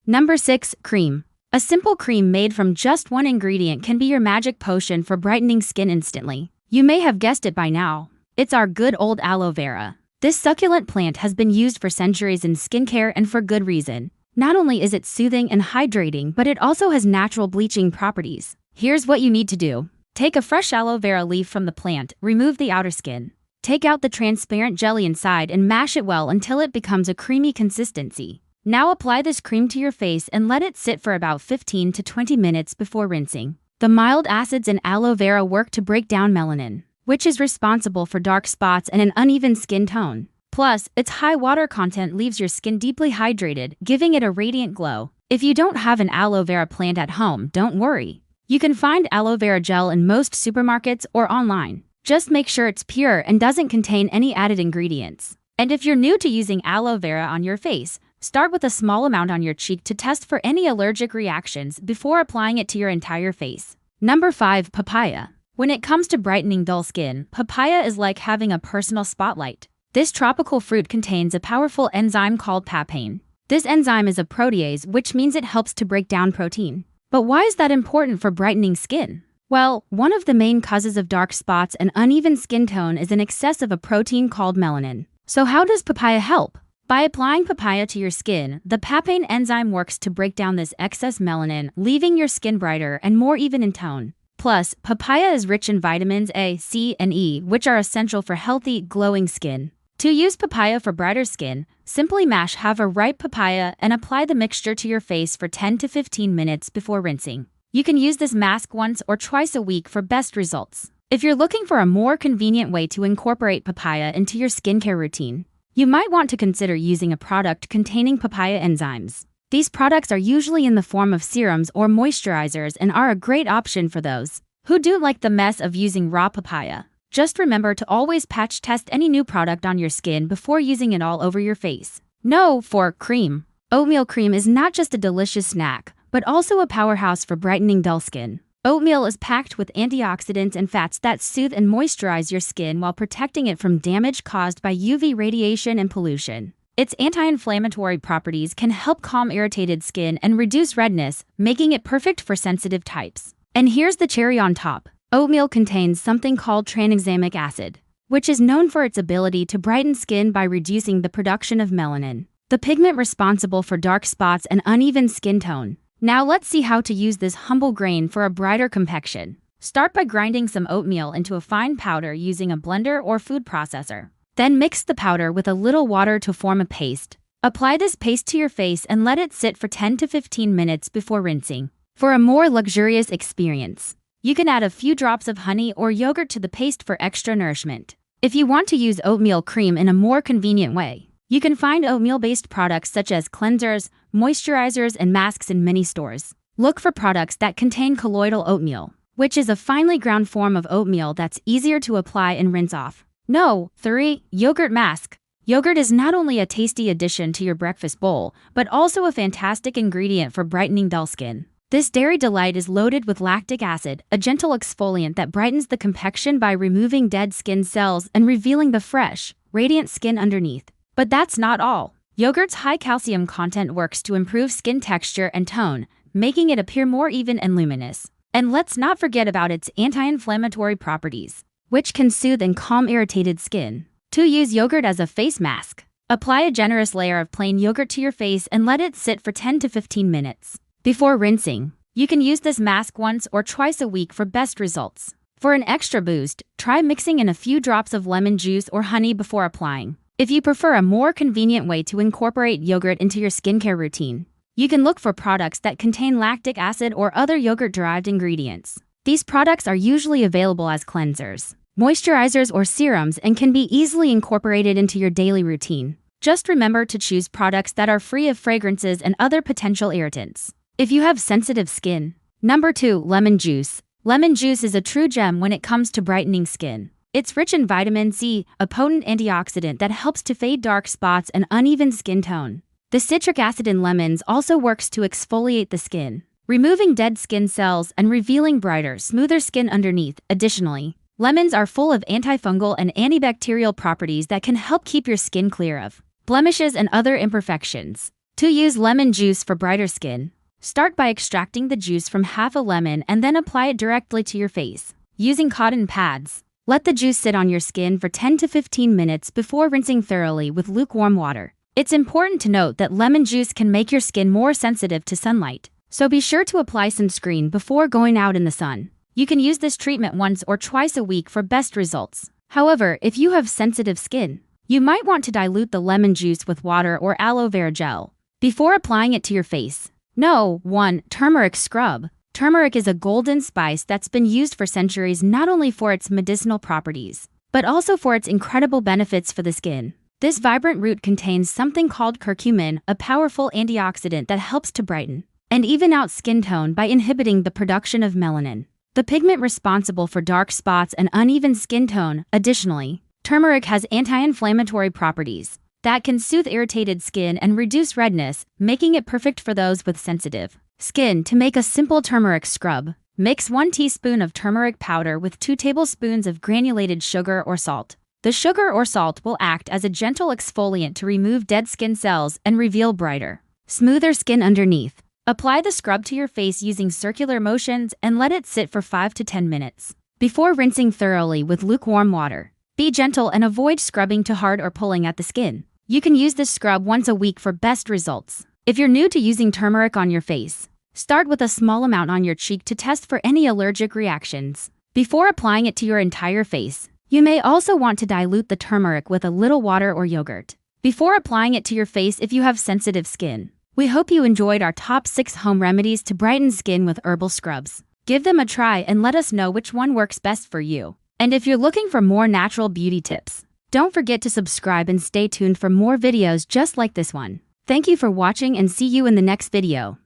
Number 6. Cream. A simple cream made from just one ingredient can be your magic potion for brightening skin instantly. You may have guessed it by now. It's our good old aloe vera. This succulent plant has been used for centuries in skincare and for good reason. Not only is it soothing and hydrating, but it also has natural bleaching properties. Here's what you need to do. Take a fresh aloe vera leaf from the plant, remove the outer skin. Take out the transparent jelly inside and mash it well until it becomes a creamy consistency. Now apply this cream to your face and let it sit for about 15 to 20 minutes before rinsing. The mild acids in aloe vera work to break down melanin, which is responsible for dark spots and an uneven skin tone. Plus, its high water content leaves your skin deeply hydrated, giving it a radiant glow. If you don't have an aloe vera plant at home, don't worry. You can find aloe vera gel in most supermarkets or online. Just make sure it's pure and doesn't contain any added ingredients. And if you're new to using aloe vera on your face, start with a small amount on your cheek to test for any allergic reactions before applying it to your entire face. Number 5. Papaya. When it comes to brightening dull skin, papaya is like having a personal spotlight. This tropical fruit contains a powerful enzyme called papain. This enzyme is a protease, which means it helps to break down protein. But why is that important for brightening skin? Well, one of the main causes of dark spots and uneven skin tone is an excess of a protein called melanin. So how does papaya help? By applying papaya to your skin, the papain enzyme works to break down this excess melanin, leaving your skin brighter and more even in tone. Plus, papaya is rich in vitamins A, C, and E, which are essential for healthy, glowing skin. To use papaya for brighter skin, simply mash half a ripe papaya and apply the mixture to your face for 10 to 15 minutes before rinsing. You can use this mask once or twice a week for best results. If you're looking for a more convenient way to incorporate papaya into your skincare routine, you might want to consider using a product containing papaya enzymes. These products are usually in the form of serums or moisturizers and are a great option for those who don't like the mess of using raw papaya. Just remember to always patch test any new product on your skin before using it all over your face. No, for cream. Oatmeal cream is not just a delicious snack, but also a powerhouse for brightening dull skin. Oatmeal is packed with antioxidants and fats that soothe and moisturize your skin while protecting it from damage caused by UV radiation and pollution. Its anti-inflammatory properties can help calm irritated skin and reduce redness, making it perfect for sensitive types. And here's the cherry on top. Oatmeal contains something called tranexamic acid, which is known for its ability to brighten skin by reducing the production of melanin, the pigment responsible for dark spots and uneven skin tone. Now let's see how to use this humble grain for a brighter complexion. Start by grinding some oatmeal into a fine powder using a blender or food processor. Then mix the powder with a little water to form a paste. Apply this paste to your face and let it sit for 10 to 15 minutes before rinsing. For a more luxurious experience, you can add a few drops of honey or yogurt to the paste for extra nourishment. If you want to use oatmeal cream in a more convenient way, you can find oatmeal-based products such as cleansers, moisturizers, and masks in many stores. Look for products that contain colloidal oatmeal, which is a finely ground form of oatmeal that's easier to apply and rinse off. No. 3. Yogurt mask. Yogurt is not only a tasty addition to your breakfast bowl, but also a fantastic ingredient for brightening dull skin. This dairy delight is loaded with lactic acid, a gentle exfoliant that brightens the complexion by removing dead skin cells and revealing the fresh, radiant skin underneath. But that's not all. Yogurt's high calcium content works to improve skin texture and tone, making it appear more even and luminous. And let's not forget about its anti-inflammatory properties, which can soothe and calm irritated skin. To use yogurt as a face mask, apply a generous layer of plain yogurt to your face and let it sit for 10 to 15 minutes. Before rinsing, you can use this mask once or twice a week for best results. For an extra boost, try mixing in a few drops of lemon juice or honey before applying. If you prefer a more convenient way to incorporate yogurt into your skincare routine, you can look for products that contain lactic acid or other yogurt-derived ingredients. These products are usually available as cleansers, moisturizers, or serums and can be easily incorporated into your daily routine. Just remember to choose products that are free of fragrances and other potential irritants. If you have sensitive skin. Number 2. Lemon juice. Lemon juice is a true gem when it comes to brightening skin. It's rich in vitamin C, a potent antioxidant that helps to fade dark spots and uneven skin tone. The citric acid in lemons also works to exfoliate the skin, removing dead skin cells and revealing brighter, smoother skin underneath. Additionally, lemons are full of antifungal and antibacterial properties that can help keep your skin clear of blemishes and other imperfections. To use lemon juice for brighter skin. Start by extracting the juice from half a lemon and then apply it directly to your face, using cotton pads. Let the juice sit on your skin for 10 to 15 minutes before rinsing thoroughly with lukewarm water. It's important to note that lemon juice can make your skin more sensitive to sunlight, so be sure to apply sunscreen before going out in the sun. You can use this treatment once or twice a week for best results. However, if you have sensitive skin, you might want to dilute the lemon juice with water or aloe vera gel before applying it to your face. No. 1. Turmeric scrub. Turmeric is a golden spice that's been used for centuries not only for its medicinal properties, but also for its incredible benefits for the skin. This vibrant root contains something called curcumin, a powerful antioxidant that helps to brighten and even out skin tone by inhibiting the production of melanin, the pigment responsible for dark spots and uneven skin tone. Additionally, turmeric has anti-inflammatory properties that can soothe irritated skin and reduce redness, making it perfect for those with sensitive skin. To make a simple turmeric scrub, mix 1 teaspoon of turmeric powder with 2 tablespoons of granulated sugar or salt. The sugar or salt will act as a gentle exfoliant to remove dead skin cells and reveal brighter, smoother skin underneath. Apply the scrub to your face using circular motions and let it sit for 5 to 10 minutes before rinsing thoroughly with lukewarm water. Be gentle and avoid scrubbing too hard or pulling at the skin. You can use this scrub once a week for best results. If you're new to using turmeric on your face, start with a small amount on your cheek to test for any allergic reactions before applying it to your entire face. You may also want to dilute the turmeric with a little water or yogurt before applying it to your face if you have sensitive skin. We hope you enjoyed our top 6 home remedies to brighten skin with herbal scrubs. Give them a try and let us know which one works best for you. And if you're looking for more natural beauty tips, don't forget to subscribe and stay tuned for more videos just like this one. Thank you for watching and see you in the next video.